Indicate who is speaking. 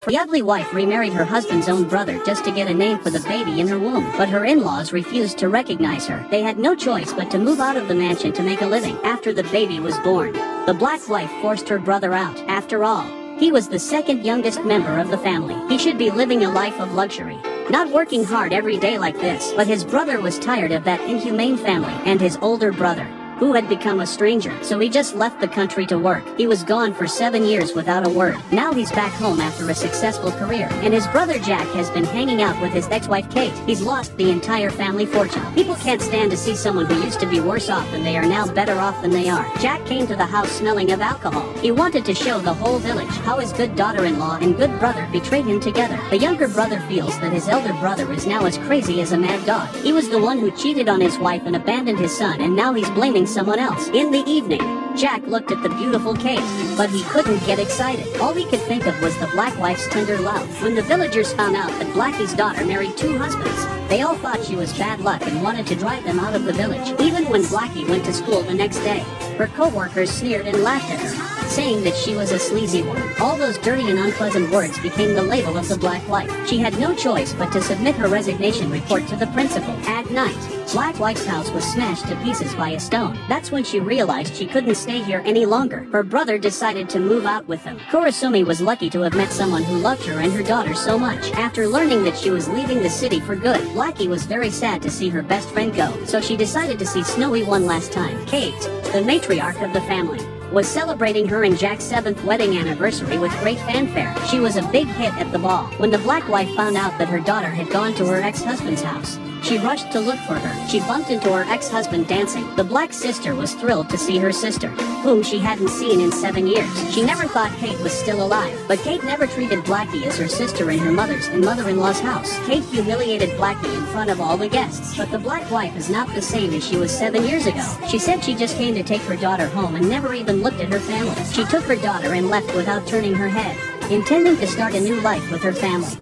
Speaker 1: The ugly wife remarried her husband's own brother just to get a name for the baby in her womb, but her in-laws refused to recognize her. They had no choice but to move out of the mansion to make a living. After the baby was born, the black wife forced her brother out. After all, he was the second youngest member of the family. He should be living a life of luxury, not working hard every day like this. But his brother was tired of that inhumane family and his older brother, who had become a stranger, so he just left the country to work. He was gone for 7 years without a word. Now he's back home after a successful career, and his brother Jack has been hanging out with his ex-wife Kate. He's lost the entire family fortune. People can't stand to see someone who used to be worse off than they are now better off than they are. Jack came to the house smelling of alcohol. He wanted to show the whole village how his good daughter-in-law and good brother betrayed him together. The younger brother feels that his elder brother is now as crazy as a mad dog. He was the one who cheated on his wife and abandoned his son, and now he's blaming someone else. In the evening, Jack looked at the beautiful Kate, but he couldn't get excited. All he could think of was the black wife's tender love. When the villagers found out that Blackie's daughter married 2 husbands, they all thought she was bad luck and wanted to drive them out of the village. Even when Blackie went to school the next day, her co-workers sneered and laughed at her, saying that she was a sleazy one. All those dirty and unpleasant words became the label of the black wife. She had no choice but to submit her resignation report to the principal. At night, Black Wife's house was smashed to pieces by a stone. That's when she realized she couldn't stay here any longer. Her brother decided to move out with them. Kurosumi was lucky to have met someone who loved her and her daughter so much. After learning that she was leaving the city for good, Blackie was very sad to see her best friend go, so she decided to see Snowy one last time. Kate, the matriarch of the family, was celebrating her and Jack's 7th wedding anniversary with great fanfare. She was a big hit at the ball. When the black wife found out that her daughter had gone to her ex-husband's house, she rushed to look for her. She bumped into her ex-husband dancing. The black sister was thrilled to see her sister, whom she hadn't seen in 7 years. She never thought Kate was still alive, but Kate never treated Blackie as her sister in her mother's and mother-in-law's house. Kate humiliated Blackie in front of all the guests, but the black wife is not the same as she was 7 years ago. She said she just came to take her daughter home and never even looked at her family. She took her daughter and left without turning her head, intending to start a new life with her family.